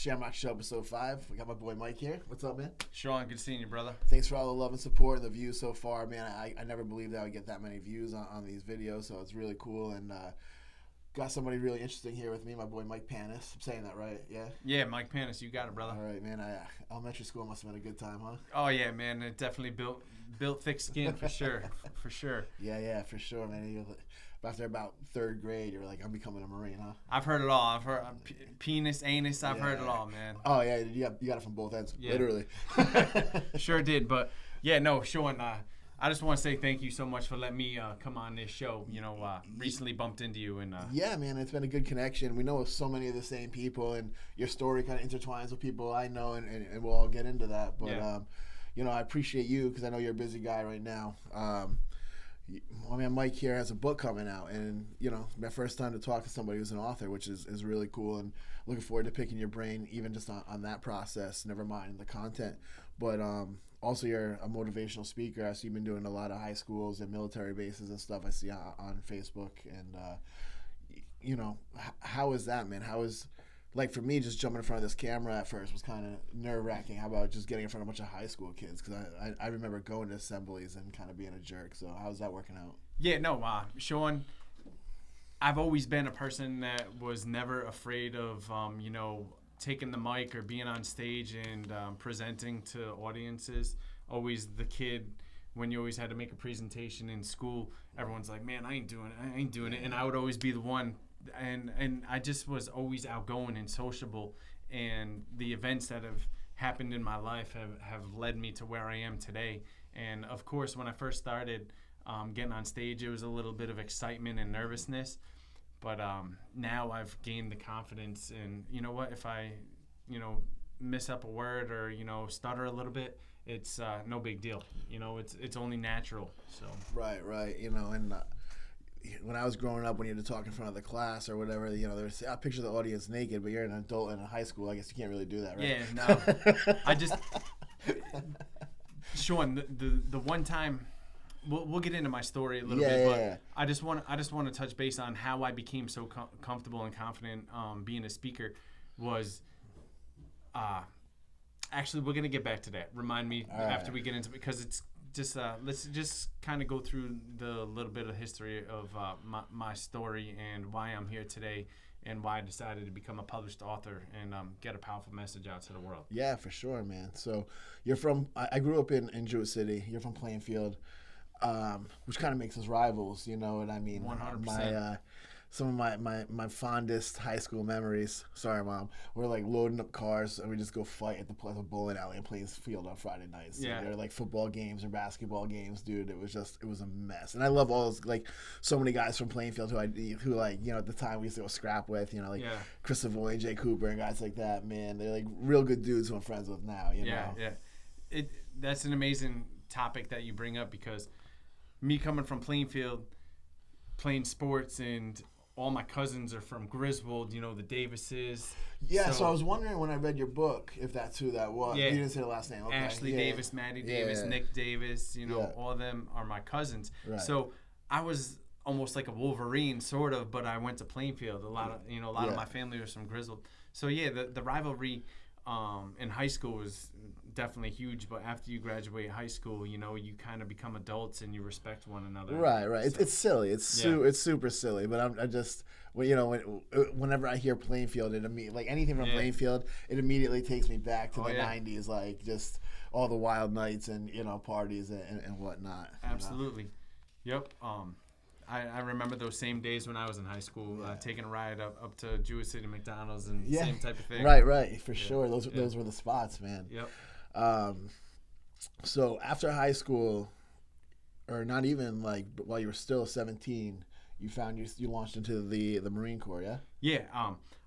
Shamrock Show, episode 5. We got my boy Mike here. What's up, man? Sean, good seeing you, brother. Thanks for all the love and support and the views so far, man. I never believed that I would get that many views on these videos, so it's really cool. And got somebody really interesting here with me, my boy Mike Panus. I'm saying that right, yeah? Yeah, Mike Panus, you got it, brother. All right, man. Elementary school must have been a good time, huh? Oh, yeah, man. It definitely built thick skin for sure. For sure. Yeah, for sure, man. After about 3rd grade, you were like, I'm becoming a Marine, huh? I've heard it all. I've heard penis, anus. I've heard it all, man. Oh, yeah. You got it from both ends, literally. Sure did. But, yeah, no, Sean, I just want to say thank you so much for letting me come on this show. You know, recently bumped into you. And yeah, man, it's been a good connection. We know so many of the same people, and your story kind of intertwines with people I know, and we'll all get into that. But, you know, I appreciate you because I know you're a busy guy right now. I mean, Mike here has a book coming out, and, you know, my first time to talk to somebody who's an author, which is really cool, and looking forward to picking your brain even just on that process, never mind the content. But also you're a motivational speaker. I see you've been doing a lot of high schools and military bases and stuff I see on Facebook. And, you know, how is that, man? How is, like, for me, just jumping in front of this camera at first was kind of nerve-wracking. How about just getting in front of a bunch of high school kids? Because I remember going to assemblies and kind of being a jerk. So how's that working out? Yeah, no, Sean, I've always been a person that was never afraid of, you know, taking the mic or being on stage and presenting to audiences. Always the kid, when you always had to make a presentation in school, everyone's like, man, I ain't doing it. And I would always be the one. And I just was always outgoing and sociable, and the events that have happened in my life have led me to where I am today. And of course, when I first started getting on stage, it was a little bit of excitement and nervousness, but now I've gained the confidence. And you know what, if I, you know, miss up a word or, you know, stutter a little bit, it's no big deal. You know, it's only natural. So right. You know, and when I was growing up, when you had to talk in front of the class or whatever, you know, there's I picture the audience naked, but you're an adult in a high school. I guess you can't really do that, right? Yeah, no. I just, Sean, the one time, we'll get into my story a little bit, but I just want to touch base on how I became so comfortable and confident being a speaker. Was actually, we're gonna get back to that. Remind me after we get into it, because it's. Just let's just kind of go through the little bit of history of my story and why I'm here today and why I decided to become a published author and get a powerful message out to the world. Yeah, for sure, man. So you're from, I grew up in Jewett City. You're from Plainfield, which kind of makes us rivals, you know what I mean? 100%. Some of my fondest high school memories, sorry mom, we're like loading up cars and we just go fight at the bowling alley in Plainfield on Friday nights. Yeah. They're like football games or basketball games, dude. It was a mess. And I love all those, like, so many guys from Plainfield who like, you know, at the time we used to go scrap with, you know, like Chris Savoy, Jay Cooper and guys like that, man. They're like real good dudes who I'm friends with now, you know? Yeah. That's an amazing topic that you bring up, because me coming from Plainfield, playing sports, and all my cousins are from Griswold, you know, the Davises. Yeah, so I was wondering when I read your book if that's who that was. Yeah. You didn't say the last name. Okay. Ashley Davis, Maddie Davis, Nick Davis, you know, all of them are my cousins. Right. So I was almost like a Wolverine, sort of, but I went to Plainfield. A lot of my family was from Griswold. So yeah, the rivalry in high school was definitely huge, but after you graduate high school, you know, you kind of become adults and you respect one another. Right. So, it's silly. It's super silly. But I just, well, you know, whenever I hear Plainfield, like anything from Plainfield, it immediately takes me back to the 90s, like just all the wild nights and, you know, parties and whatnot. Absolutely. Yep. I remember those same days when I was in high school, taking a ride up to Jewett City McDonald's and same type of thing. Right, for sure. Those were the spots, man. Yep. So after high school, or not even, like, while you were still 17, you found you launched into the Marine Corps, yeah? Yeah.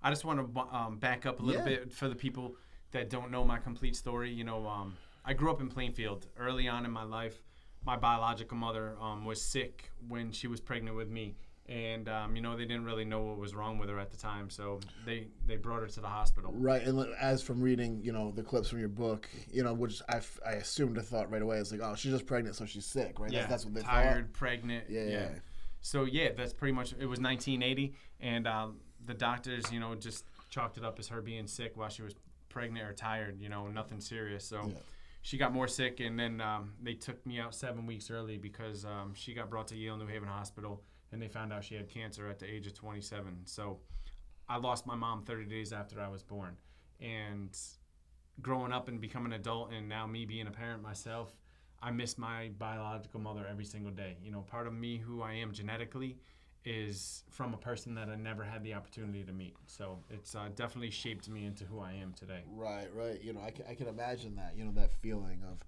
I just want to back up a little bit for the people that don't know my complete story. You know, I grew up in Plainfield. Early on in my life, my biological mother was sick when she was pregnant with me. And, you know, they didn't really know what was wrong with her at the time, so they brought her to the hospital. Right, and as from reading, you know, the clips from your book, you know, which I assumed a thought right away, it's like, oh, she's just pregnant, so she's sick, right? Yeah, that's what they tired, thought. Pregnant. Yeah. So, yeah, that's pretty much, it was 1980, and the doctors, you know, just chalked it up as her being sick while she was pregnant or tired, nothing serious. So she got more sick, and then they took me out 7 weeks early because she got brought to Yale New Haven Hospital, and they found out she had cancer at the age of 27. So I lost my mom 30 days after I was born. And growing up and becoming an adult, and now me being a parent myself, I miss my biological mother every single day. Part of me, who I am genetically, is from a person that I never had the opportunity to meet. So it's definitely shaped me into who I am today. Right. I can imagine that, that feeling of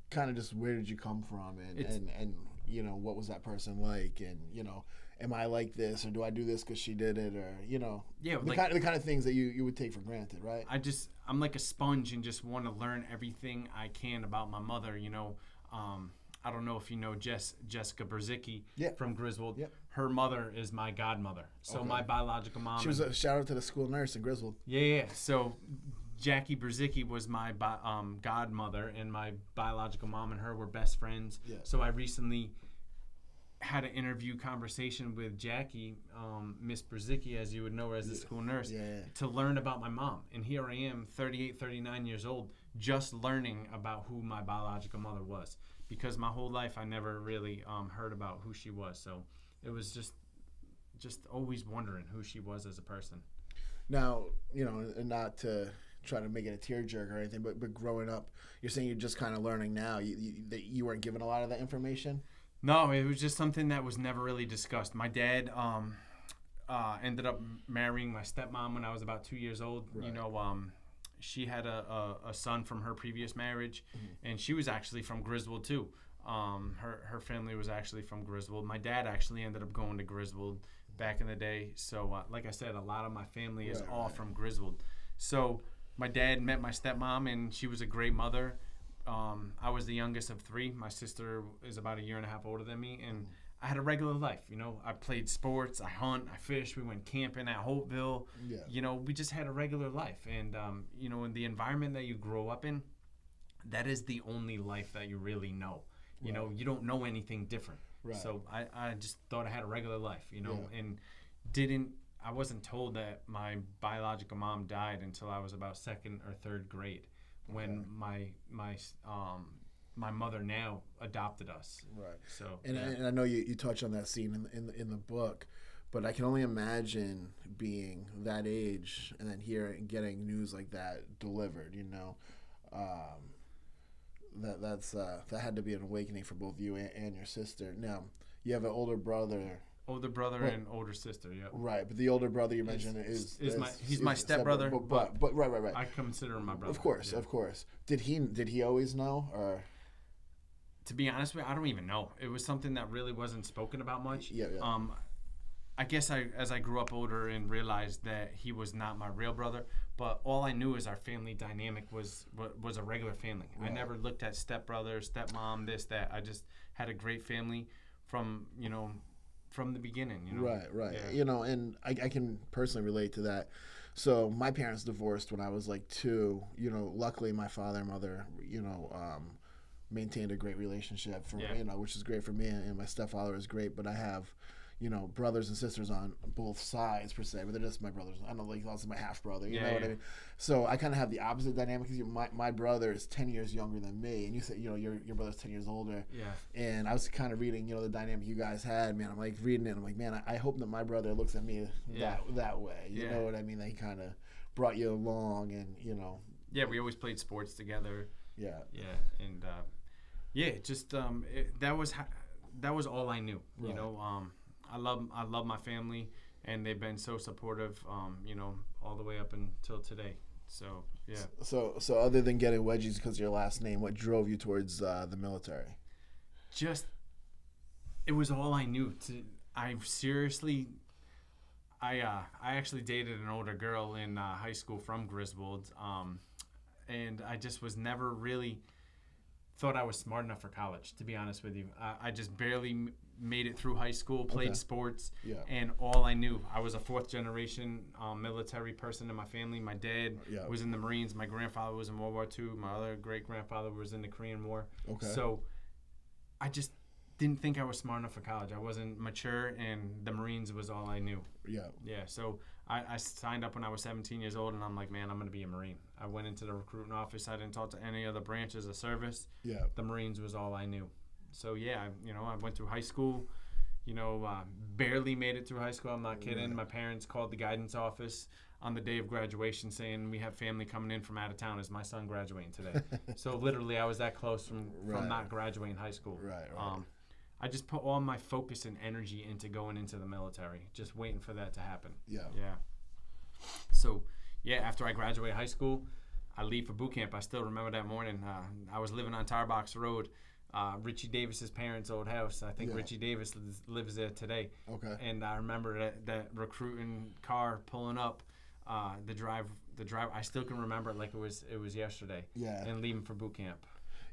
kind of just where did you come from, and what was that person like, and, am I like this, or do I do this because she did it, or, the kind of things that you would take for granted, right? I'm like a sponge and just want to learn everything I can about my mother, I don't know if you know Jessica Berzicki from Griswold. Yep. Her mother is my godmother. So my biological mom. She was a shout out to the school nurse in Griswold. Yeah. So Jackie Berzicki was my godmother, and my biological mom and her were best friends. Yeah. So I recently had an interview conversation with Jackie, Miss Berzicki, as you would know her as the school nurse, to learn about my mom. And here I am, 38, 39 years old, just learning about who my biological mother was. Because my whole life I never really heard about who she was. So it was just always wondering who she was as a person. Now, and not to try to make it a tearjerker or anything, but growing up, you're saying you're just kind of learning now. That you weren't given a lot of that information? No, it was just something that was never really discussed. My dad ended up marrying my stepmom when I was about 2 years old. Right. She had a son from her previous marriage, and she was actually from Griswold too. Her family was actually from Griswold. My dad actually ended up going to Griswold back in the day. So like I said, a lot of my family is all from Griswold. So my dad met my stepmom, and she was a great mother. I was the youngest of three. My sister is about 1.5 years older than me, and I had a regular life. I played sports, I hunt, I fish. We went camping at Holtville. Yeah. We just had a regular life. And, in the environment that you grow up in, that is the only life that you really know. You don't know anything different. Right. So I just thought I had a regular life, and I wasn't told that my biological mom died until I was about 2nd or 3rd grade, when my mother now adopted us. Right. So and I know you touch on that scene in the book, but I can only imagine being that age and then getting news like that delivered. That had to be an awakening for both you and your sister. Now you have an older brother. And older sister, yeah. Right, but the older brother you mentioned he's my stepbrother. But right. I consider him my brother. Of course. Did he always know, or? To be honest with you, I don't even know. It was something that really wasn't spoken about much. Yeah. I guess as I grew up older and realized that he was not my real brother, but all I knew is our family dynamic was a regular family. Right. I never looked at stepbrother, stepmom, this, that. I just had a great family from the beginning. Right. Yeah. And I can personally relate to that. So my parents divorced when I was like 2. Luckily my father and mother, maintained a great relationship which is great for me, and my stepfather is great, but I have brothers and sisters on both sides per se, but they're just my brothers. I don't like also my half brother, you know what I mean? So I kind of have the opposite dynamic, because my brother is 10 years younger than me, and you said your brother's 10 years older. Yeah. And I was kind of reading the dynamic you guys had, man. I'm like reading it, I'm like, man, I hope that my brother looks at me that way. You know what I mean? That he kind of brought you along, and Yeah, we always played sports together. Yeah. Yeah, and that was all I knew. Right. I love my family, and they've been so supportive, all the way up until today. So yeah. So other than getting wedgies because of your last name, what drove you towards the military? It was all I knew. I actually dated an older girl in high school from Griswold, and I just was never really thought I was smart enough for college, to be honest with you. I just barely made it through high school, played sports, and all I knew, I was a 4th generation military person in my family. My dad was in the Marines. My grandfather was in World War II. My other great-grandfather was in the Korean War. Okay. So I just didn't think I was smart enough for college. I wasn't mature, and the Marines was all I knew. Yeah. Yeah, so I signed up when I was 17 years old, and I'm like, man, I'm going to be a Marine. I went into the recruiting office. I didn't talk to any other branches of service. Yeah. The Marines was all I knew. So yeah, I went through high school. Barely made it through high school. I'm not kidding. Right. My parents called the guidance office on the day of graduation saying, we have family coming in from out of town. Is my son graduating today? So literally I was that close from not graduating high school. Right. I just put all my focus and energy into going into the military, just waiting for that to happen. Yeah. So, after I graduated high school, I leave for boot camp. I still remember that morning. I was living on Tarbox Road, Richie Davis's parents' old house. I think Richie Davis lives there today. Okay. And I remember that recruiting car pulling up, the drive. I still can remember it like it was yesterday. Yeah. And leaving for boot camp.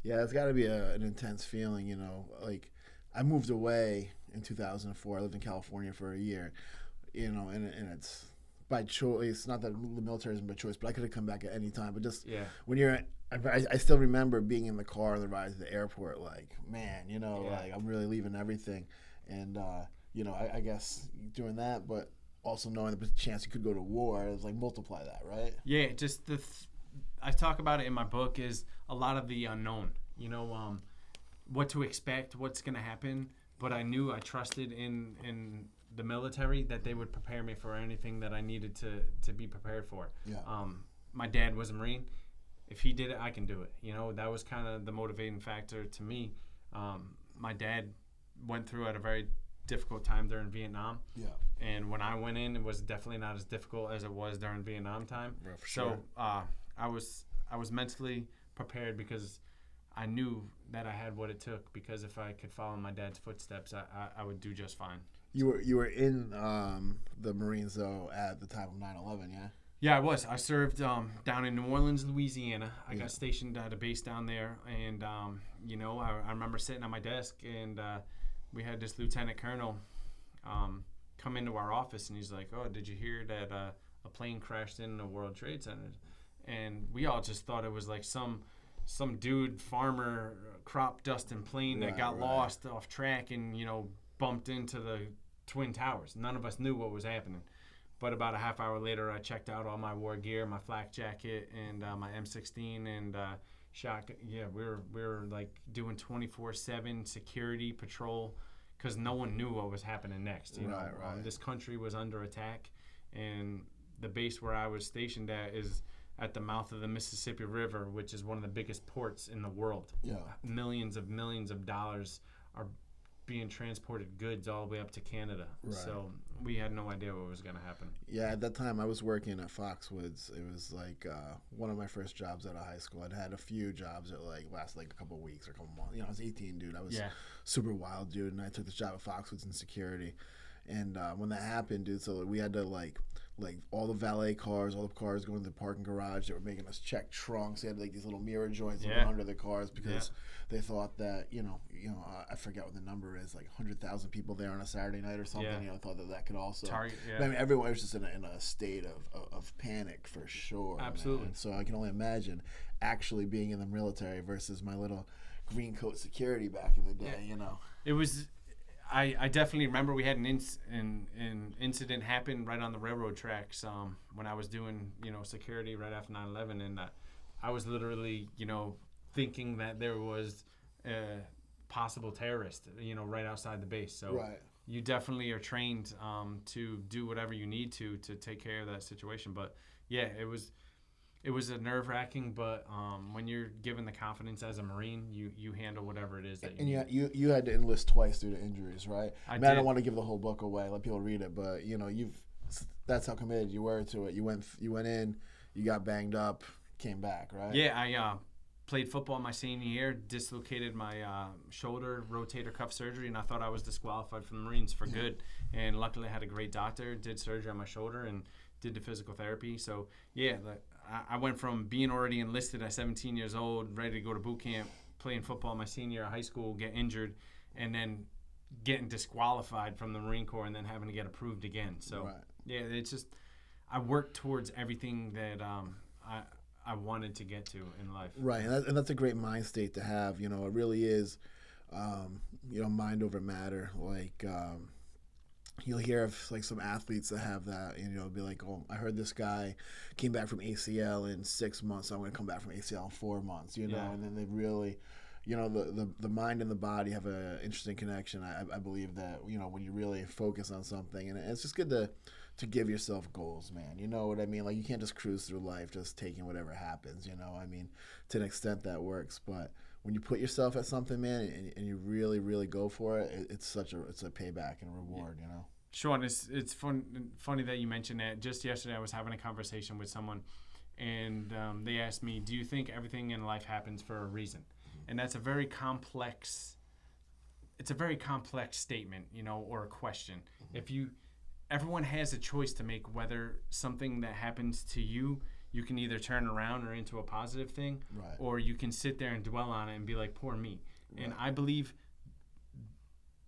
Yeah, it's got to be an intense feeling, like I moved away in 2004. I lived in California for a year, and it's by choice. Not that the military isn't by choice, but I could have come back at any time. But just when you're, I still remember being in the car on the ride to the airport, like, man, like I'm really leaving everything. And, I guess doing that, but also knowing the chance you could go to war is like multiply that, right? Yeah, just I talk about it in my book is a lot of the unknown, what to expect, what's going to happen. But I trusted in the military that they would prepare me for anything that I needed to be prepared for. Yeah. My dad was a Marine. If he did it, I can do it. That was kind of the motivating factor to me. My dad went through at a very difficult time during Vietnam. Yeah. And when I went in, it was definitely not as difficult as it was during Vietnam time. Yeah, for sure. So I was mentally prepared because I knew that I had what it took, because if I could follow my dad's footsteps, I would do just fine. You were in the Marines, though, at the time of 9/11, yeah? Yeah, I was. I served down in New Orleans, Louisiana. I got stationed at a base down there, and I remember sitting at my desk, and we had this lieutenant colonel come into our office, and he's like, "Oh, did you hear that a plane crashed in the World Trade Center?" And we all just thought it was like some dude, farmer, crop dusting plane that got lost off track and bumped into the Twin Towers. None of us knew what was happening. But about a half hour later, I checked out all my war gear, my flak jacket, and my M16 and shotgun. Yeah, we were like doing 24/7 security patrol, because no one knew what was happening next. This country was under attack, and the base where I was stationed at is at the mouth of the Mississippi River, which is one of the biggest ports in the world. Yeah. Millions of dollars are being transported goods all the way up to Canada. Right. So we had no idea what was going to happen. Yeah, at that time I was working at Foxwoods. It was like one of my first jobs out of high school. I'd had a few jobs that lasted like a couple of weeks or a couple of months. I was 18, dude. I was super wild, dude, and I took this job at Foxwoods in security. And when that happened, dude, so we had to like all the valet cars, all the cars going to the parking garage, they were making us check trunks. They had like these little mirror joints under the cars because they thought that I forget what the number is, like 100,000 people there on a Saturday night or something. Thought that could also target. I mean, everyone was just in a state of panic for sure. Absolutely. Man. So I can only imagine actually being in the military versus my little green coat security back in the day. It was. I definitely remember we had an incident happen right on the railroad tracks when I was doing security right after 9/11, and I was literally thinking that there was a possible terrorist right outside the base. So you definitely are trained to do whatever you need to take care of that situation. But yeah, it was a nerve-wracking, but when you're given the confidence as a Marine, you handle whatever it is that you need. You had to enlist twice due to injuries, right? I don't want to give the whole book away, let people read it, but that's how committed you were to it. You went in, you got banged up, came back, right? Yeah, I played football my senior year, dislocated my shoulder rotator cuff surgery, and I thought I was disqualified from the Marines for good. And luckily I had a great doctor, did surgery on my shoulder, and did the physical therapy. So yeah, I went from being already enlisted at 17 years old, ready to go to boot camp, playing football my senior year of high school, get injured, and then getting disqualified from the Marine Corps and then having to get approved again. So yeah, it's just I worked towards everything that I wanted to get to in life. Right, and that's a great mind state to have. It really is, mind over matter. Like, you'll hear of like some athletes that have that, and you'll be like, oh, I heard this guy came back from ACL in 6 months, so I'm going to come back from ACL in 4 months, you know, and then they really, you know, the mind and the body have an interesting connection. I believe that, you know, when you really focus on something, and it's just good to give yourself goals, man. You know what I mean? Like, you can't just cruise through life just taking whatever happens, you know? I mean, to an extent that works, but when you put yourself at something, man, and you really, really go for it, it's a payback and a reward, you know? Sean, it's funny that you mentioned that. Just yesterday, I was having a conversation with someone, and they asked me, do you think everything in life happens for a reason? And that's a very complex statement, you know, or a question. Everyone has a choice to make whether something that happens to you can either turn around or into a positive thing, right, or you can sit there and dwell on it and be like, poor me. Right. And I believe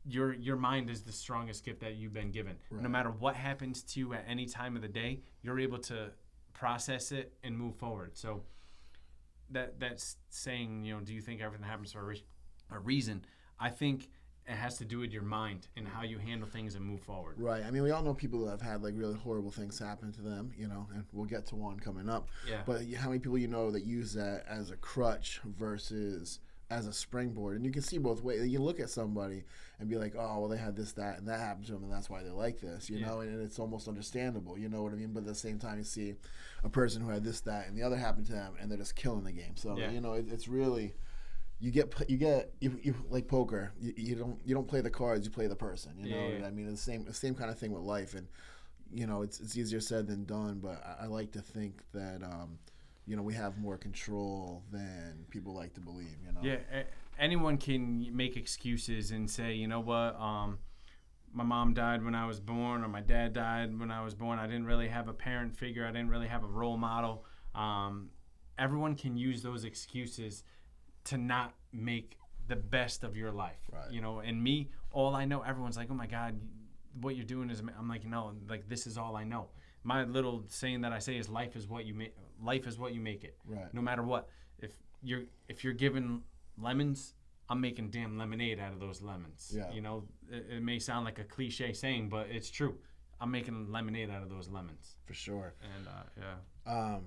your mind is the strongest gift that you've been given. Right. No matter what happens to you at any time of the day, you're able to process it and move forward. So that's saying, you know, do you think everything happens for a reason? I think it has to do with your mind and how you handle things and move forward. Right. I mean, we all know people that have had like really horrible things happen to them, you know, and we'll get to one coming up. Yeah. But how many people you know that use that as a crutch versus as a springboard? And you can see both ways. You look at somebody and be like, oh, well, they had this, that, and that happened to them, and that's why they're like this, you know, and it's almost understandable, you know what I mean? But at the same time, you see a person who had this, that, and the other happened to them, and they're just killing the game. So, you know, it's really... You like poker. You don't play the cards. You play the person. You know. I mean, it's the same kind of thing with life. And you know, it's easier said than done. But I like to think that you know, we have more control than people like to believe. You know. Yeah. Anyone can make excuses and say, you know what, my mom died when I was born, or my dad died when I was born. I didn't really have a parent figure. I didn't really have a role model. Everyone can use those excuses to not make the best of your life, right. You know. And me, all I know, everyone's like, oh my God, what you're doing is, I'm like, no, like, this is all I know. My little saying that I say is, life is what you make it. Right. No matter what. If you're given lemons, I'm making damn lemonade out of those lemons. Yeah. You know, it may sound like a cliche saying, but it's true. I'm making lemonade out of those lemons. For sure. And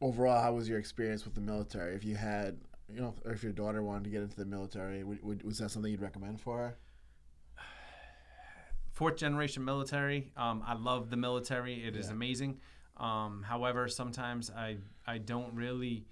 overall, how was your experience with the military? If you had, you know, or if your daughter wanted to get into the military, was that something you'd recommend for her? Fourth generation military. I love the military. It is amazing. However, sometimes I don't really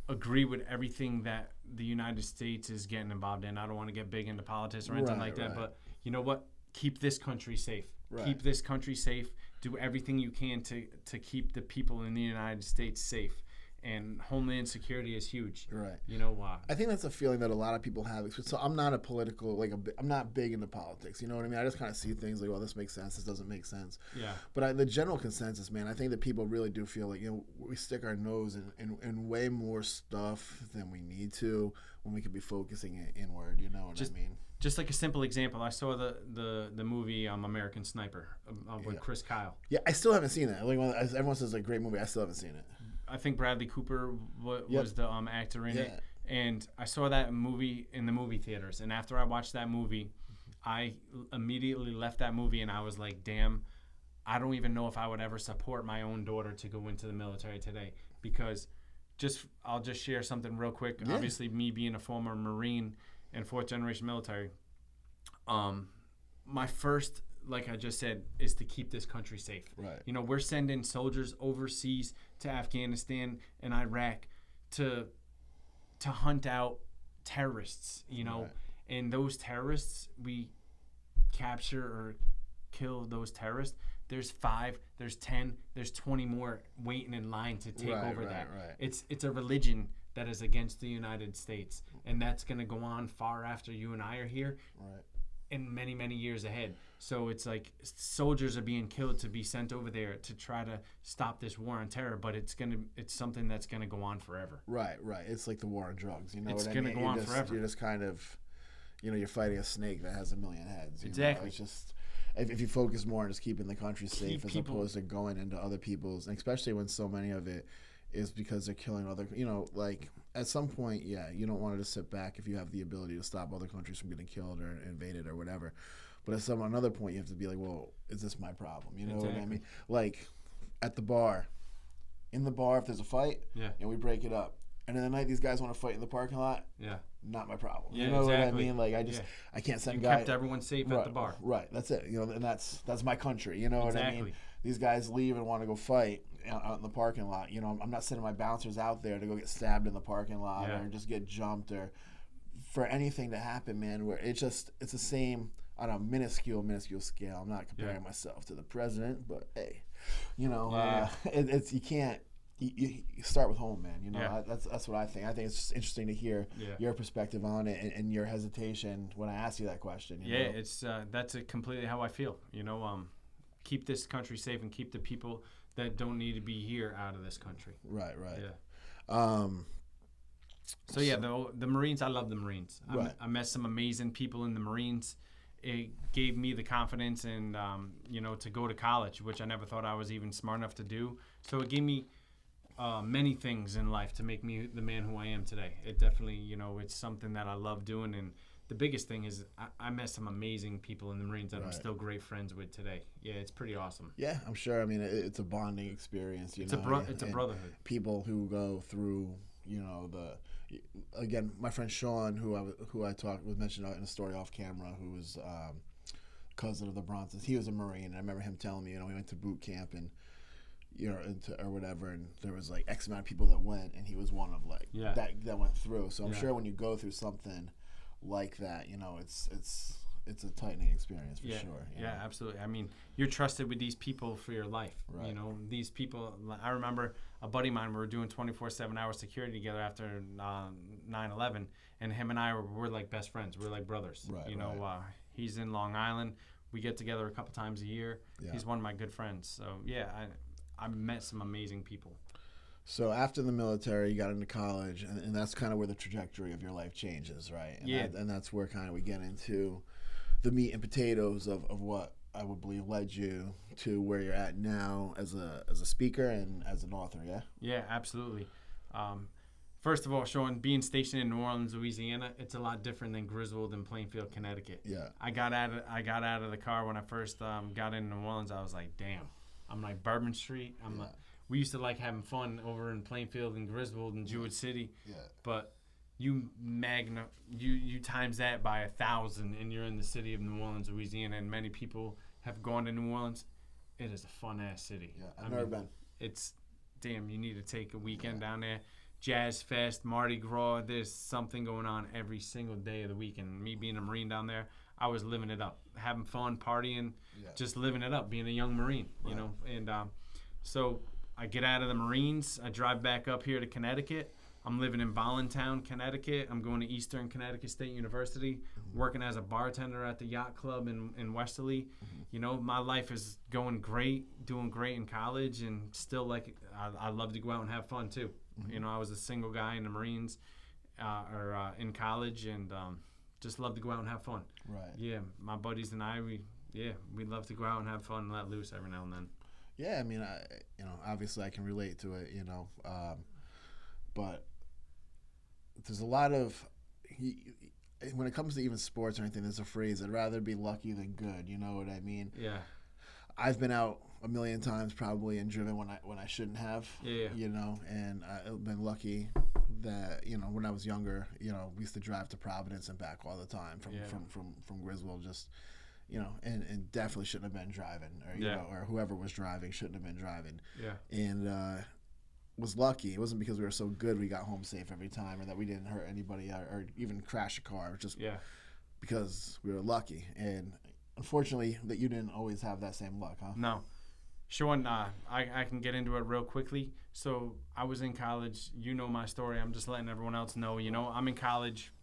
agree with everything that the United States is getting involved in. I don't want to get big into politics or anything like that, but you know what? Keep this country safe. Right. Keep this country safe. Do everything you can to keep the people in the United States safe. And homeland security is huge. Right. You know why? I think that's a feeling that a lot of people have. So I'm not a political, I'm not big into politics. You know what I mean? I just kind of see things like, well, this makes sense. This doesn't make sense. Yeah. But the general consensus, man, I think that people really do feel like, you know, we stick our nose in way more stuff than we need to when we could be focusing it inward. You know what I mean? Just like a simple example, I saw the movie American Sniper with Chris Kyle. Yeah, I still haven't seen it. Like, everyone says it's a great movie. I still haven't seen it. I think Bradley Cooper was the actor in it. And I saw that movie in the movie theaters. And after I watched that movie, I immediately left that movie and I was like, damn, I don't even know if I would ever support my own daughter to go into the military today. Because I'll just share something real quick. Yeah. Obviously, me being a former Marine and fourth generation military, my first, like I just said, is to keep this country safe. Right. You know, we're sending soldiers overseas to Afghanistan and Iraq to hunt out terrorists, you know. Right. And those terrorists, we capture or kill those terrorists. There's 5, there's 10, there's 20 more waiting in line to take over that. Right. It's a religion that is against the United States, and that's going to go on far after you and I are here. Right. In many, many years ahead. So it's like soldiers are being killed to be sent over there to try to stop this war on terror, but it's something that's gonna go on forever. Right. It's like the war on drugs. You know it's what I mean? It's gonna go on forever. You're just kind of, you know, you're fighting a snake that has a million heads. Exactly. Know? It's just, if you focus more on just keeping the country safe as opposed to going into other people's, and especially when so many of it is because they're killing other, you know, like at some point, you don't want to just sit back if you have the ability to stop other countries from getting killed or invaded or whatever. But at another point, you have to be like, well, is this my problem? You know Exactly. what I mean? Like at the bar, in the bar, if there's a fight, and we break it up, and in the night these guys want to fight in the parking lot, not my problem. Yeah, you know exactly. what I mean? Like I can't send guys. Kept everyone safe at the bar. Right. That's it. You know, and that's my country. You know what I mean? These guys leave and want to go fight out in the parking lot. You know, I'm not sending my bouncers out there to go get stabbed in the parking lot or just get jumped or for anything to happen, man. Where it's the same on a minuscule scale. I'm not comparing myself to the president, but hey, you know, it's you can't. You start with home, man. You know, that's what I think. I think it's just interesting to hear your perspective on it and your hesitation when I ask you that question. You know? It's that's completely how I feel. You know, keep this country safe and keep the people that don't need to be here out of this country. Right. Yeah. So the Marines. I love the Marines. I met some amazing people in the Marines. It gave me the confidence and to go to college, which I never thought I was even smart enough to do. So it gave me many things in life to make me the man who I am today. It definitely, it's something that I love doing. And the biggest thing is I met some amazing people in the Marines that I'm still great friends with today. Yeah, it's pretty awesome. Yeah, I'm sure. I mean, it's a bonding experience. It's a brotherhood. People who go through, again, my friend Sean, who was mentioned in a story off camera, who was cousin of the Bronsons. He was a Marine, and I remember him telling me, we went to boot camp and or whatever, and there was like X amount of people that went, and he was one of that went through. So I'm sure when you go through something like that, it's a tightening experience for sure. Yeah, absolutely. I mean, you're trusted with these people for your life. Right. These people. I remember a buddy of mine. We were doing 24/7 hour security together after 9/11, and him and I were like best friends. We're like brothers. Right. He's in Long Island. We get together a couple times a year. Yeah. He's one of my good friends. So I met some amazing people. So after the military, you got into college, and that's kind of where the trajectory of your life changes, right? And that's where kind of we get into the meat and potatoes of what I would believe led you to where you're at now as a speaker and as an author, yeah? Yeah, absolutely. First of all, Sean, being stationed in New Orleans, Louisiana, it's a lot different than Griswold and Plainfield, Connecticut. Yeah. I got out of the car when I first got into New Orleans. I was like, damn. I'm like Bourbon Street. We used to like having fun over in Plainfield and Griswold and Jewett City. Yeah. But you times that by 1,000 and you're in the city of New Orleans, Louisiana, and many people have gone to New Orleans. It is a fun ass city. Yeah, I've never been. It's you need to take a weekend down there. Jazz Fest, Mardi Gras, there's something going on every single day of the week. And me being a Marine down there, I was living it up, having fun, partying, just living it up, being a young Marine, you know. And so I get out of the Marines. I drive back up here to Connecticut. I'm living in Voluntown, Connecticut. I'm going to Eastern Connecticut State University, working as a bartender at the yacht club in Westerly. You know, my life is going great, doing great in college, and still I love to go out and have fun too. You know, I was a single guy in the Marines in college, and just love to go out and have fun. Right. Yeah, my buddies and I, we love to go out and have fun and let loose every now and then. Yeah, I mean, obviously I can relate to it, but there's a lot of, when it comes to even sports or anything, there's a phrase, I'd rather be lucky than good, you know what I mean? Yeah. I've been out a million times probably and driven when I shouldn't have, and I've been lucky that, when I was younger, we used to drive to Providence and back all the time from Griswold, just, and definitely shouldn't have been driving, or whoever was driving shouldn't have been driving. Yeah. And was lucky. It wasn't because we were so good we got home safe every time or that we didn't hurt anybody or even crash a car. It was just because we were lucky. And unfortunately that you didn't always have that same luck, huh? No. Sean, I can get into it real quickly. So I was in college. You know my story. I'm just letting everyone else know. I'm in college,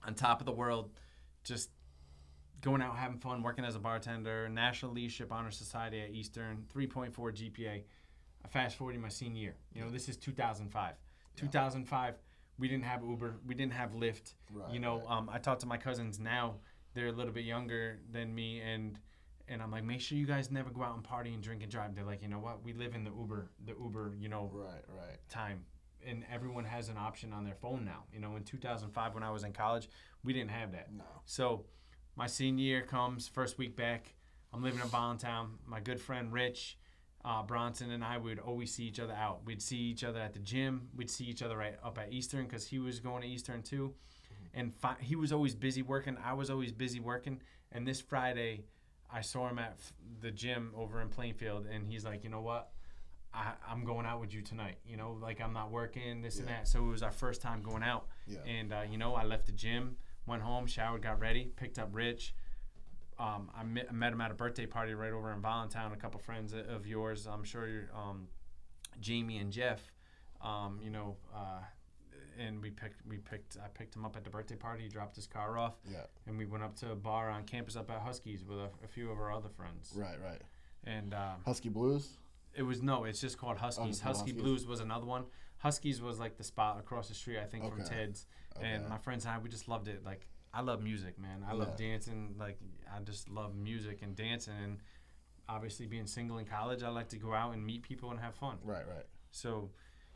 on top of the world, just going out having fun, working as a bartender, National Leadership Honor Society at Eastern, 3.4 GPA. I fast forward my senior year. This is 2005. 2005, we didn't have Uber. We didn't have Lyft. Right, I talk to my cousins now. They're a little bit younger than me, and I'm like, make sure you guys never go out and party and drink and drive. They're like, you know what? We live in the Uber, right. time. And everyone has an option on their phone now. In 2005 when I was in college, we didn't have that. No. So My senior year comes, first week back. I'm living in Voluntown. My good friend Rich Bronson and I would always see each other out. We'd see each other at the gym. We'd see each other right up at Eastern because he was going to Eastern too. And he was always busy working. I was always busy working. And this Friday, I saw him at the gym over in Plainfield, and he's like, you know what? I'm going out with you tonight. You know, like I'm not working, this and that. So it was our first time going out. Yeah. And, you know, I left the gym, went home, showered, got ready, picked up Rich. I met him at a birthday party right over in Voluntown. A couple friends of yours, I'm sure you're, Jamie and Jeff, you know, and I picked him up at the birthday party. He dropped his car off. Yeah. And we went up to a bar on campus up at Huskies with a few of our other friends. Right. And Husky Blues? It's just called Huskies. Husky Blues was another one. Huskies was like the spot across the street, I think, from Ted's. Okay. And my friends and I, we just loved it. Like, I love music, man. I love dancing. Like, I just love music and dancing. And obviously being single in college, I like to go out and meet people and have fun. Right. So,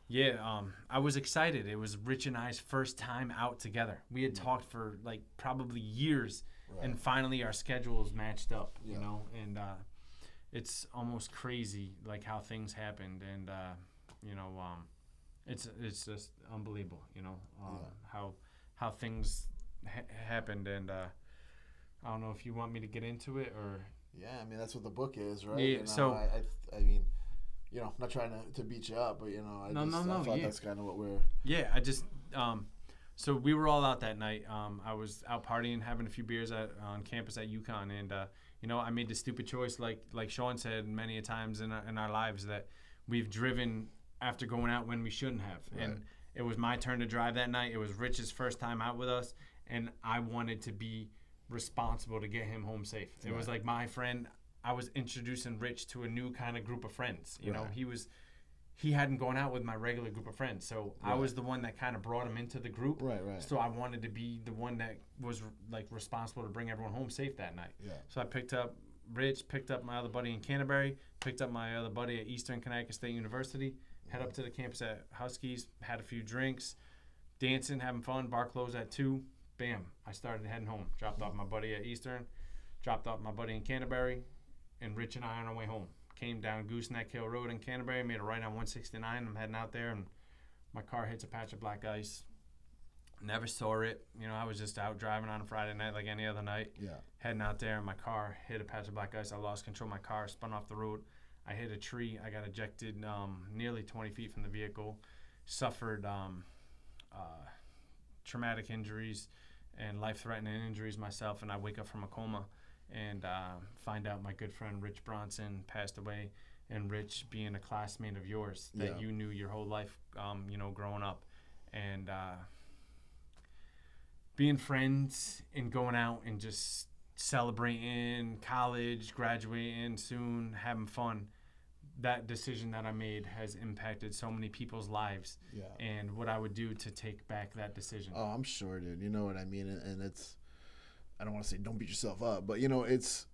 yeah, I was excited. It was Rich and I's first time out together. We had talked for, like, probably years. Right. And finally our schedules matched up, you know. And it's almost crazy, like, how things happened. And, you know, it's just unbelievable, you know, how things happened. And I don't know if you want me to get into it or. Yeah, I mean that's what the book is, right? Yeah. You know, So I mean, you know, not trying to beat you up, but you know, I thought that's kind of what we're. Yeah, I just so we were all out that night. I was out partying, having a few beers on campus at UConn, and you know, I made the stupid choice, like Sean said many a times in our lives, that we've driven after going out when we shouldn't have. Right. And it was my turn to drive that night. It was Rich's first time out with us, and I wanted to be responsible to get him home safe. It was like my friend. I was introducing Rich to a new kind of group of friends. You know, he hadn't gone out with my regular group of friends, so I was the one that kind of brought him into the group. Right. So I wanted to be the one that was like responsible to bring everyone home safe that night. Yeah. So I picked up Rich, picked up my other buddy in Canterbury, picked up my other buddy at Eastern Connecticut State University, head up to the campus at Huskies, had a few drinks, dancing, having fun. Bar closed at 2. Bam, I started heading home. Dropped off my buddy at Eastern, dropped off my buddy in Canterbury, and Rich and I on our way home. Came down Gooseneck Hill Road in Canterbury, made a right on 169. I'm heading out there, and my car hits a patch of black ice. Never saw it. You know, I was just out driving on a Friday night like any other night. Yeah. Heading out there, and my car hit a patch of black ice. I lost control of my car, spun off the road. I hit a tree. I got ejected nearly 20 feet from the vehicle. Suffered traumatic injuries and life-threatening injuries myself, and I wake up from a coma and find out my good friend Rich Bronson passed away, and Rich being a classmate of yours that you knew your whole life, you know, growing up, and being friends and going out and just celebrating college, graduating soon, having fun. That decision that I made has impacted so many people's lives, and what I would do to take back that decision. Oh, I'm sure, dude. You know what I mean? And it's, I don't want to say don't beat yourself up, but you know, it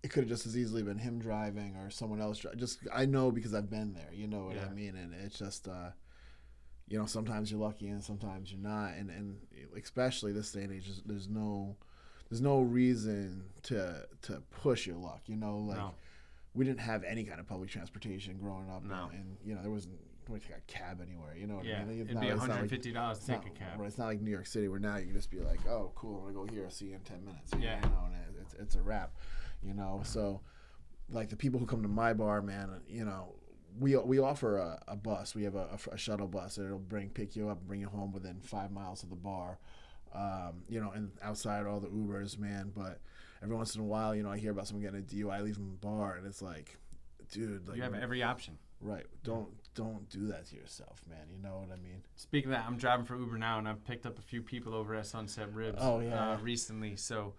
could have just as easily been him driving or someone else. I know because I've been there. You know what I mean? And it's just, you know, sometimes you're lucky and sometimes you're not. And especially this day and age, there's no reason to push your luck. You know, like. No. We didn't have any kind of public transportation growing up, and you know there wasn't. We take a cab anywhere, you know what I mean? It'd be $150 to take a cab. Right, it's not like New York City where now you can just be like, oh, cool, I'm gonna go here, I'll see you in 10 minutes. You know, and it's a wrap, you know. So, like the people who come to my bar, man, you know, we offer a bus. We have a shuttle bus, and it'll pick you up and bring you home within 5 miles of the bar. You know, and outside all the Ubers, man, but. Every once in a while, you know, I hear about someone getting a DUI, leaving the bar, and it's like, dude, like you have every option. Right. Don't do that to yourself, man. You know what I mean? Speaking of that, I'm driving for Uber now, and I've picked up a few people over at Sunset Ribs. Recently. So,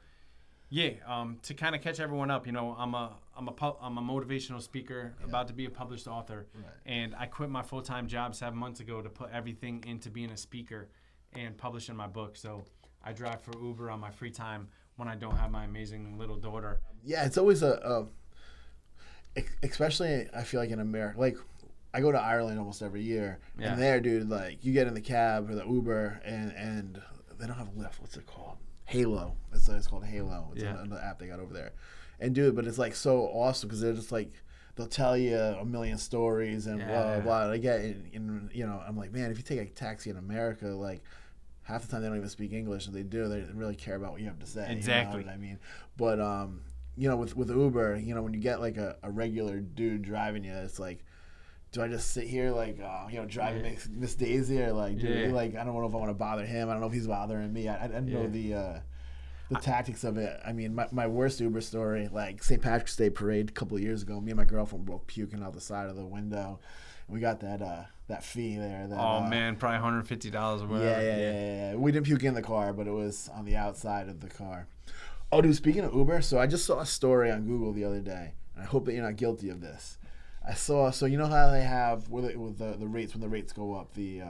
to kind of catch everyone up, you know, I'm a motivational speaker, about to be a published author, and I quit my full-time job 7 months ago to put everything into being a speaker and publishing my book. So I drive for Uber on my free time when I don't have my amazing little daughter. Yeah, it's always especially I feel like in America, like I go to Ireland almost every year, and there, dude, like you get in the cab or the Uber, and they don't have a Lyft. What's it called? Halo. It's called Halo. It's Yeah. another app they got over there. And dude, but it's like so awesome because they're just like they'll tell you a million stories and blah blah blah. And I get, and you know, I'm like, man, if you take a taxi in America, like half the time they don't even speak English, and they do. They don't really care about what you have to say. Exactly. You know what I mean? But you know, with Uber, you know, when you get like a regular dude driving you, it's like, do I just sit here like, you know, driving Miss Daisy, or like, dude, like, I don't know if I want to bother him. I don't know if he's bothering me. I don't know the tactics of it. I mean, my worst Uber story, like St. Patrick's Day parade a couple of years ago, me and my girlfriend were both puking out the side of the window. And we got that fee there. That, man, probably $150 or whatever. Yeah. We didn't puke in the car, but it was on the outside of the car. Oh, dude, speaking of Uber, so I just saw a story on Google the other day, and I hope that you're not guilty of this. I saw, so you know how they have with the rates, when the rates go up, what do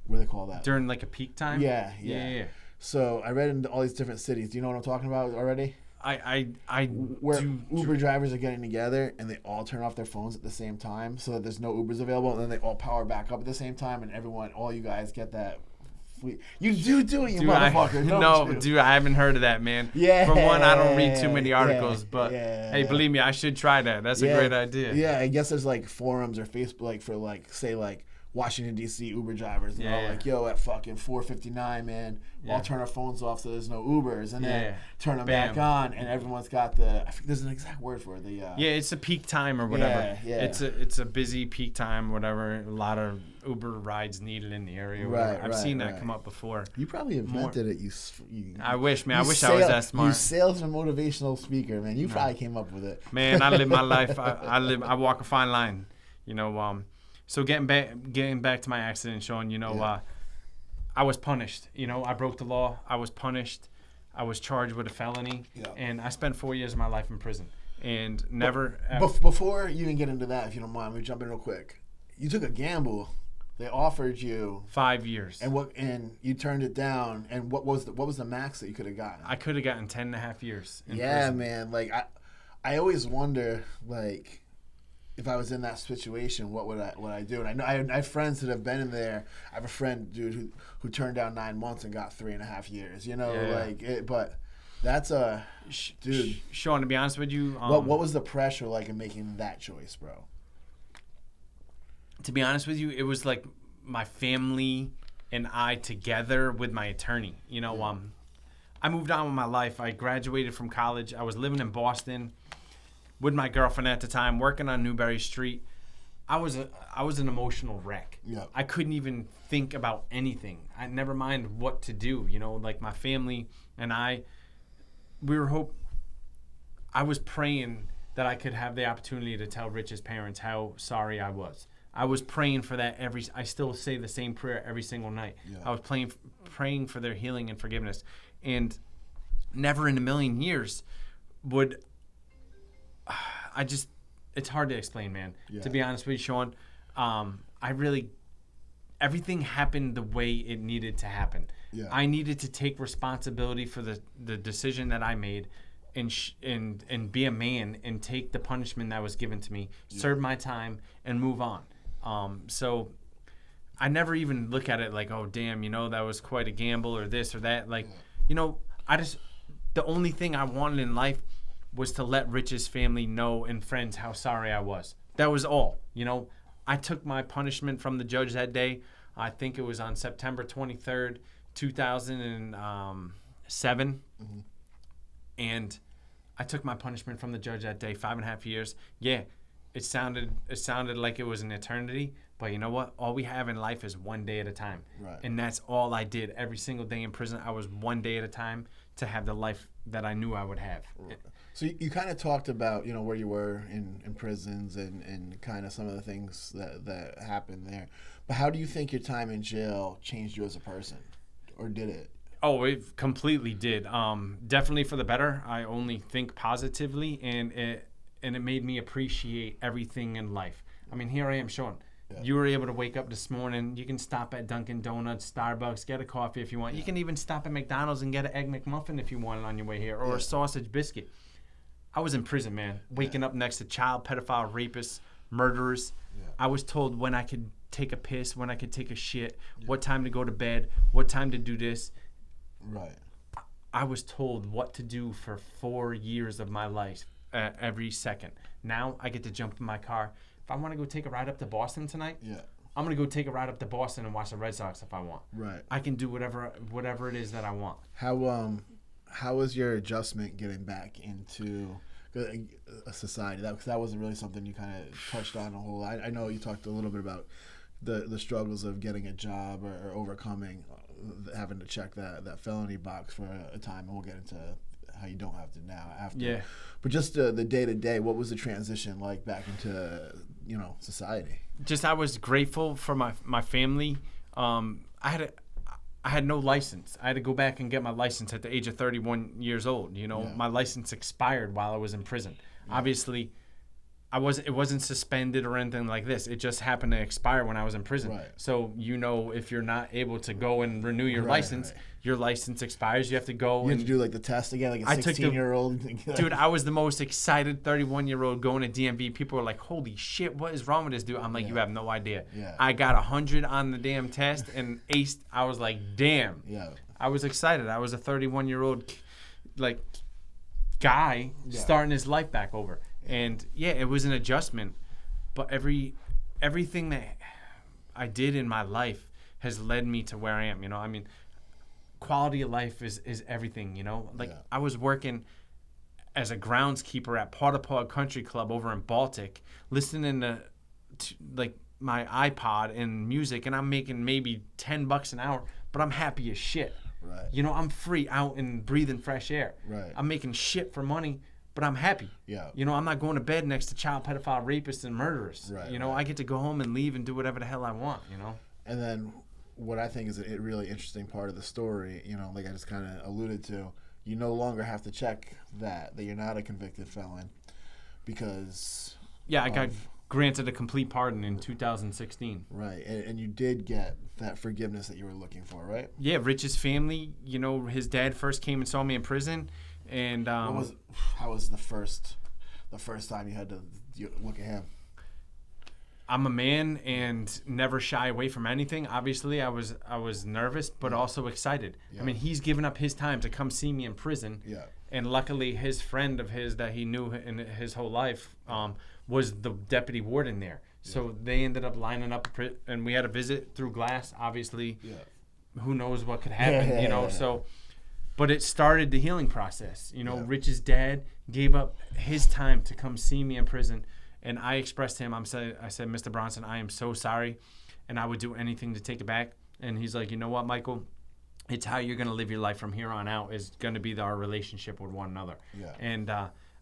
they call that? During like a peak time? Yeah. So I read in all these different cities. Do you know what I'm talking about already? Where Uber drivers are getting together and they all turn off their phones at the same time so that there's no Ubers available, and then they all power back up at the same time, and all you guys get that. You do it, you motherfucker. Dude, I haven't heard of that, man. Yeah. For one, I don't read too many articles, but hey, believe me, I should try that. That's a great idea. Yeah, I guess there's like forums or Facebook, like for like, say like Washington D.C. Uber drivers, and all like, yo, at fucking 4:59, man, we'll all turn our phones off so there's no Ubers, and then turn them back on, and everyone's got I think there's an exact word for it. It's a peak time or whatever. Yeah. It's a busy peak time, whatever. A lot of Uber rides needed in the area. I've seen that come up before. You probably invented it. You I wish, man. I wish I was that smart. You salesman, motivational speaker, man. You probably came up with it. Man, I live my life. I walk a fine line. You know, so getting back to my accident, Sean, you know, I was punished. You know, I broke the law. I was punished. I was charged with a felony, and I spent 4 years of my life in prison. And never. Before you even get into that, if you don't mind, let me jump in real quick. You took a gamble. They offered you 5 years, and you turned it down. And what was the max that you could have gotten? I could have gotten 10.5 years. In prison. Prison. Man. Like I always wonder, like, if I was in that situation, what would I do? And I know I have friends that have been in there. I have a friend, dude, who turned down 9 months and got 3.5 years. You know, but that's dude. Sean, to be honest with you, what was the pressure like in making that choice, bro? To be honest with you, it was like my family and I together with my attorney. You know, I moved on with my life. I graduated from college. I was living in Boston with my girlfriend at the time, working on Newbury Street. I was an emotional wreck. Yeah. I couldn't even think about anything. I never mind what to do. You know, like my family and I was praying that I could have the opportunity to tell Rich's parents how sorry I was. I was praying for that I still say the same prayer every single night. Yeah. I was praying for their healing and forgiveness. And never in a million years would it's hard to explain, man. Yeah. To be honest with you, Sean, everything happened the way it needed to happen. Yeah. I needed to take responsibility for the decision that I made and be a man and take the punishment that was given to me, serve my time, and move on. So I never even look at it like, oh, damn, you know, that was quite a gamble or this or that. Like, you know, the only thing I wanted in life was to let Rich's family know and friends how sorry I was. That was all. You know, I took my punishment from the judge that day. I think it was on September 23rd, 2007. Mm-hmm. And I took my punishment from the judge that day, 5.5 years. Yeah, it sounded like it was an eternity, but you know what? All we have in life is one day at a time. Right. And that's all I did. Every single day in prison, I was one day at a time to have the life that I knew I would have. Right. So you kind of talked about, you know, where you were in prisons and kind of some of the things that happened there. But how do you think your time in jail changed you as a person? Or did it? Oh, it completely did. Definitely for the better. I only think positively, and it made me appreciate everything in life. I mean, here I am, Sean. Yeah. You were able to wake up this morning. You can stop at Dunkin' Donuts, Starbucks, get a coffee if you want. Yeah. You can even stop at McDonald's and get an Egg McMuffin if you want it on your way here, or a sausage biscuit. I was in prison, man, waking up next to child pedophile rapists, murderers. Yeah. I was told when I could take a piss, when I could take a shit, what time to go to bed, what time to do this. Right. I was told what to do for 4 years of my life every second. Now I get to jump in my car. If I want to go take a ride up to Boston tonight, I'm going to go take a ride up to Boston and watch the Red Sox if I want. Right. I can do whatever it is that I want. How was your adjustment getting back into a society? Because that wasn't really something you kind of touched on a whole lot. I know you talked a little bit about the struggles of getting a job or overcoming having to check that felony box for a time, and we'll get into how you don't have to now after. Yeah. But just the day-to-day, what was the transition like back into, society? Just I was grateful for my family. I had no license. I had to go back and get my license at the age of 31 years old. My license expired while I was in prison. Yeah. Obviously, it wasn't suspended or anything like this. It just happened to expire when I was in prison. Right. So, if you're not able to go and renew your license, your license expires. You have to go. You have to do like the test again, like a 16-year-old. Dude, I was the most excited 31-year-old going to DMV. People were like, "Holy shit, what is wrong with this dude?" I'm like, "You have no idea." Yeah. I got 100 on the damn test and aced. I was like, "Damn." Yeah. I was excited. I was a 31-year-old guy starting his life back over. And it was an adjustment, but everything that I did in my life has led me to where I am. Quality of life is everything. I was working as a groundskeeper at Paw Country Club over in Baltic, listening to my iPod and music, and I'm making maybe $10 an hour, but I'm happy as shit. Right. I'm free out and breathing fresh air. Right. I'm making shit for money, but I'm happy. Yeah. I'm not going to bed next to child pedophile rapists and murderers. Right. I get to go home and leave and do whatever the hell I want, And then what I think is a really interesting part of the story, like I just kind of alluded to, you no longer have to check that you're not a convicted felon because... Yeah, I got granted a complete pardon in 2016. Right. And you did get that forgiveness that you were looking for, right? Yeah, Rich's family, his dad first came and saw me in prison. And how was the first time you had to look at him? I'm a man and never shy away from anything. Obviously, I was nervous, but also excited. Yeah. I mean, he's given up his time to come see me in prison. Yeah. And luckily, his friend of his that he knew in his whole life was the deputy warden there. Yeah. So they ended up lining up, and we had a visit through glass. Obviously, who knows what could happen, So, but it started the healing process. Rich's dad gave up his time to come see me in prison. And I expressed to him, I said, Mr. Bronson, I am so sorry, and I would do anything to take it back. And he's like, you know what, Michael? It's how you're going to live your life from here on out is going to be our relationship with one another. Yeah. And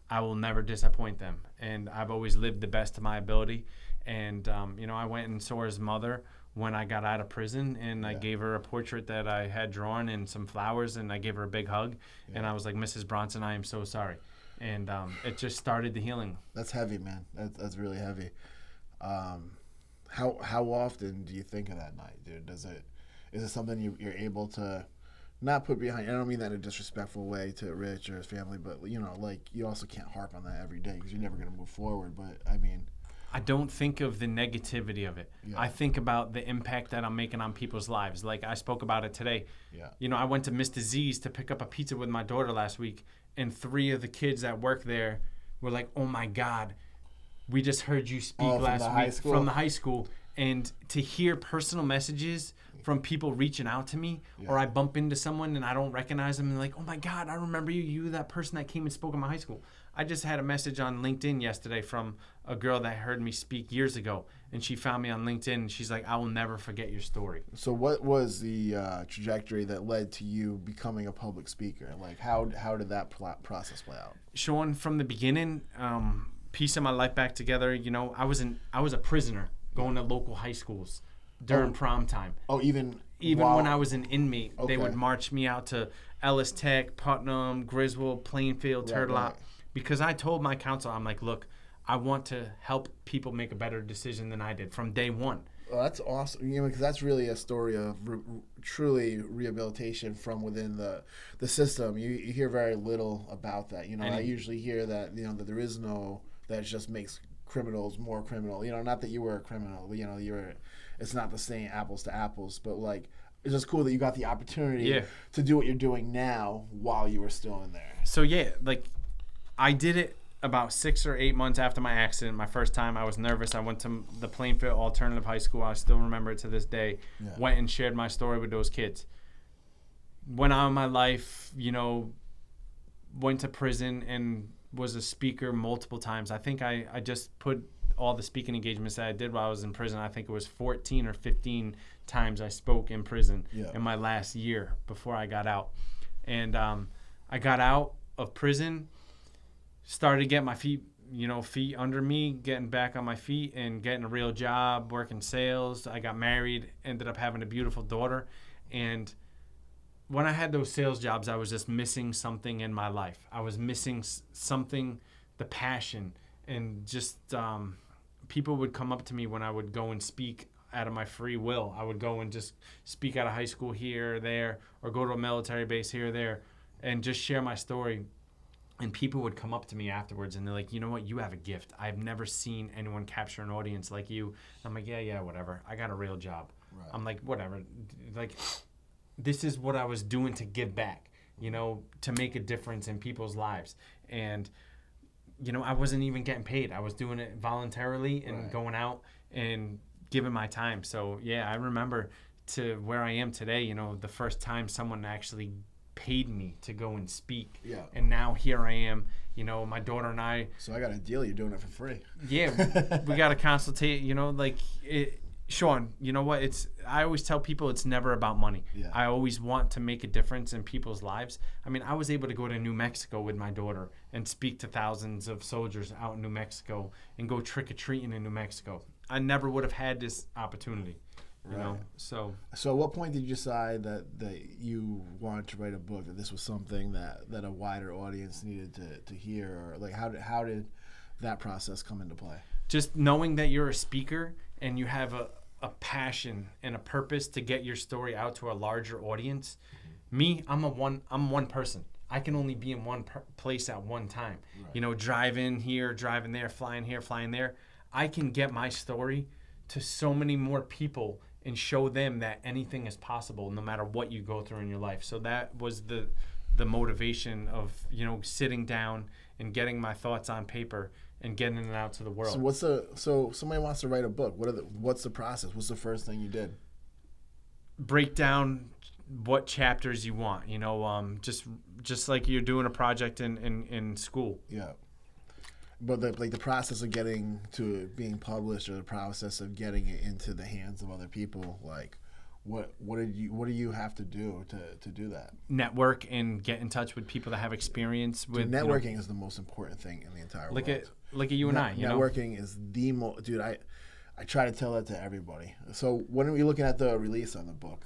I will never disappoint them. And I've always lived the best of my ability. And, I went and saw his mother when I got out of prison, and I gave her a portrait that I had drawn and some flowers, and I gave her a big hug. Yeah. And I was like, Mrs. Bronson, I am so sorry. And it just started the healing. That's heavy, man. That's really heavy. How often do you think of that night, dude? Is it something you're able to not put behind? I don't mean that in a disrespectful way to Rich or his family, but you also can't harp on that every day because you're never going to move forward. But I mean, I don't think of the negativity of it. Yeah. I think about the impact that I'm making on people's lives. Like I spoke about it today. Yeah. I went to Mr. Z's to pick up a pizza with my daughter last week. And 3 of the kids that work there were like, "Oh my God, we just heard you speak last week from the high school." And to hear personal messages from people reaching out to me, or I bump into someone and I don't recognize them, and like, "Oh my God, I remember you. You were that person that came and spoke in my high school." I just had a message on LinkedIn yesterday from a girl that heard me speak years ago, and she found me on LinkedIn, and she's like, "I will never forget your story." So what was the trajectory that led to you becoming a public speaker? Like, how did that process play out? Sean, from the beginning, piece of my life back together, I was a prisoner going to local high schools during prom time. Oh, even when I was an inmate, they would march me out to Ellis Tech, Putnam, Griswold, Plainfield, Turtle Rock. Because I told my counselor, I'm like, look, I want to help people make a better decision than I did from day one. Well, that's awesome. Because that's really a story of truly rehabilitation from within the system. You hear very little about that. I usually hear that that there is no, that just makes criminals more criminal. Not that you were a criminal. It's not the same apples to apples. But like It's just cool that you got the opportunity to do what you're doing now while you were still in there. So yeah, like I did it about 6 or 8 months after my accident. My first time, I was nervous. I went to the Plainfield Alternative High School. I still remember it to this day. Yeah. Went and shared my story with those kids. Went on my life, you know, went to prison and was a speaker multiple times. I think I just put all the speaking engagements that I did while I was in prison. I think it was 14 or 15 times I spoke in prison in my last year before I got out. And I got out of prison, started to get my feet under me, getting back on my feet and getting a real job, working sales. I got married, ended up having a beautiful daughter. And when I had those sales jobs, I was just missing something in my life. I was missing something, the passion, and just people would come up to me when I would go and speak out of my free will. I would go and just speak out of high school here or there, or go to a military base here or there, and just share my story. And people would come up to me afterwards and they're like, you know what, you have a gift. I've never seen anyone capture an audience like you. I'm like, yeah, whatever. I got a real job. Right. I'm like, whatever. Like, this is what I was doing to give back, you know, to make a difference in people's lives. And, you know, I wasn't even getting paid. I was doing it voluntarily and going out and giving my time. So, yeah, I remember to where I am today, you know, the first time someone actually paid me to go and speak. Yeah. And now here I am, you know, my daughter and I. So I got a deal. You're doing it for free. Yeah. We got to consultate, you know, like Sean, you know what? I always tell people it's never about money. Yeah. I always want to make a difference in people's lives. I mean, I was able to go to New Mexico with my daughter and speak to thousands of soldiers out in New Mexico and go trick-or-treating in New Mexico. I never would have had this opportunity. You know, so at what point did you decide that you wanted to write a book, that this was something that a wider audience needed to hear, or like how did that process come into play? Just knowing that you're a speaker and you have a passion and a purpose to get your story out to a larger audience. Me, I'm one person. I can only be in one place at one time. Right. You know, driving here, driving there, flying here, flying there. I can get my story to so many more people and show them that anything is possible no matter what you go through in your life. So that was the motivation of, you know, sitting down and getting my thoughts on paper and getting it out to the world. So somebody wants to write a book. What's the process? What's the first thing you did? Break down what chapters you want, you know, just like you're doing a project in school. Yeah. But the process of getting to it being published, or the process of getting it into the hands of other people, like what do you have to do to do that? Network and get in touch with people that have experience with. Dude, networking is the most important thing in the entire world. Look at you and I. Networking is the most. Dude, I try to tell that to everybody. So when are we looking at the release on the book?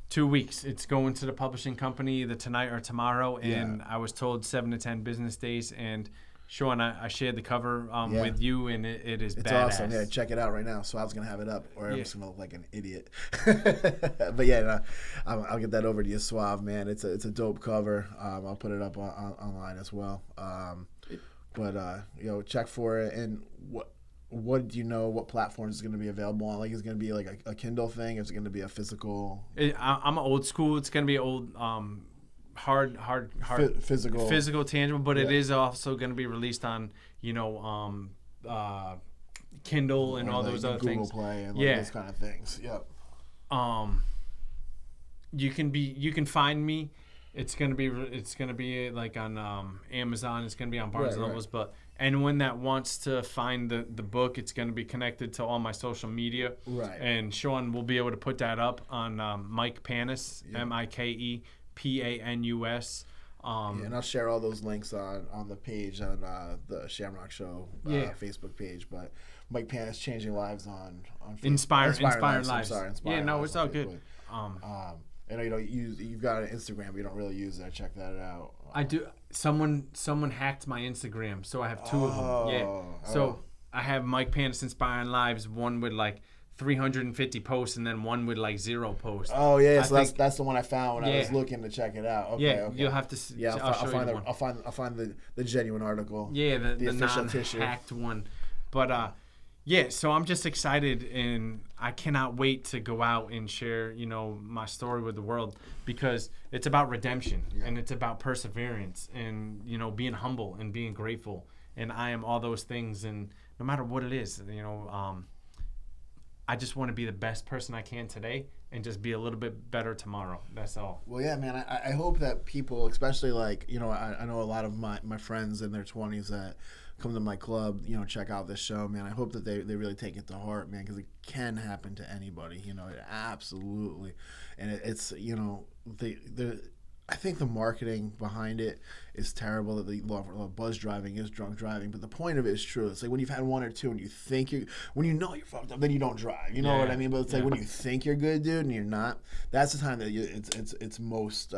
2 weeks. It's going to the publishing company either tonight or tomorrow, and I was told 7 to 10 business days. And Sean, I shared the cover with you, and it is badass. It's awesome. Yeah, check it out right now. So I was going to have it up, or I'm just going to look like an idiot. But yeah, I'll get that over to you, Suave, man. It's a dope cover. I'll put it up online as well. But you know, check for it. And what do you know? What platforms is going to be available on? Like, is it going to be like a Kindle thing? Is it going to be a physical? I'm old school. It's going to be old. Hard physical, tangible, but it is also going to be released on, you know, Kindle and all those other Google things. Play and those kind of things. Yep. You can find me. It's gonna be like on Amazon. It's gonna be on Barnes and Nobles. But anyone that wants to find the book, it's gonna be connected to all my social media. Right. And Sean will be able to put that up on Mike Panus, MikePanus. And I'll share all those links on the page on the Shamrock Show Facebook page. But Mike Panus, Changing Lives on Facebook. Inspiring lives. I'm sorry, Inspiring Lives it's all good. And you know, you've got an Instagram, but you don't really use that. Check that out. I do. Someone hacked my Instagram, so I have two of them. Yeah. So I have Mike Panus Inspiring Lives, one with like 350 posts, and then one with like 0 posts. Oh yeah, so that's the one I found when I was looking to check it out. Okay, okay. You'll have to. Yeah, I'll find the genuine article. Yeah, the official tissue. hacked one. But Yeah, so I'm just excited, and I cannot wait to go out and share, my story with the world, because it's about redemption, and it's about perseverance, and, being humble and being grateful. And I am all those things, and no matter what it is, I just want to be the best person I can today and just be a little bit better tomorrow. That's all. Well, yeah, man, I hope that people, especially like, I know a lot of my friends in their 20s that come to my club, check out this show, man. I hope that they really take it to heart, man, because it can happen to anybody, it absolutely. And it's, I think the marketing behind it is terrible. That the buzz driving is drunk driving, but the point of it is true. It's like when you've had one or two and you think when you know you're fucked up, then you don't drive. You know what I mean? But it's like when you think you're good, dude, and you're not. That's the time that it's most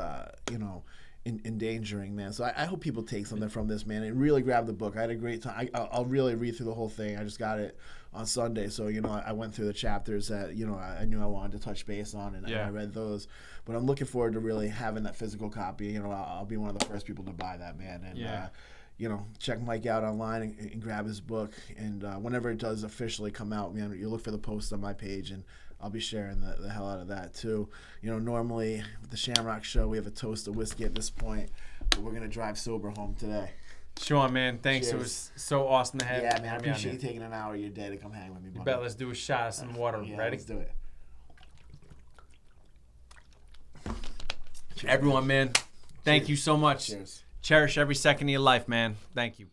endangering, man. So I hope people take something from this, man, and really grab the book. I had a great time. I'll really read through the whole thing. I just got it on Sunday, so I went through the chapters that I knew I wanted to touch base on, and I read those. But I'm looking forward to really having that physical copy. I'll be one of the first people to buy that, man. And check Mike out online and grab his book. And whenever it does officially come out, man, you look for the post on my page, and I'll be sharing the hell out of that too. Normally with the Shamrock show, we have a toast of whiskey at this point, but we're gonna drive sober home today. Sean, man, thanks. Cheers. It was so awesome to have you. Yeah, man, I appreciate you taking an hour of your day to come hang with me, buddy. You bet. Let's do a shot of some water. Yeah, Ready? Let's do it. Cheers. Everyone, man, thank you so much. Cheers. Cherish every second of your life, man. Thank you.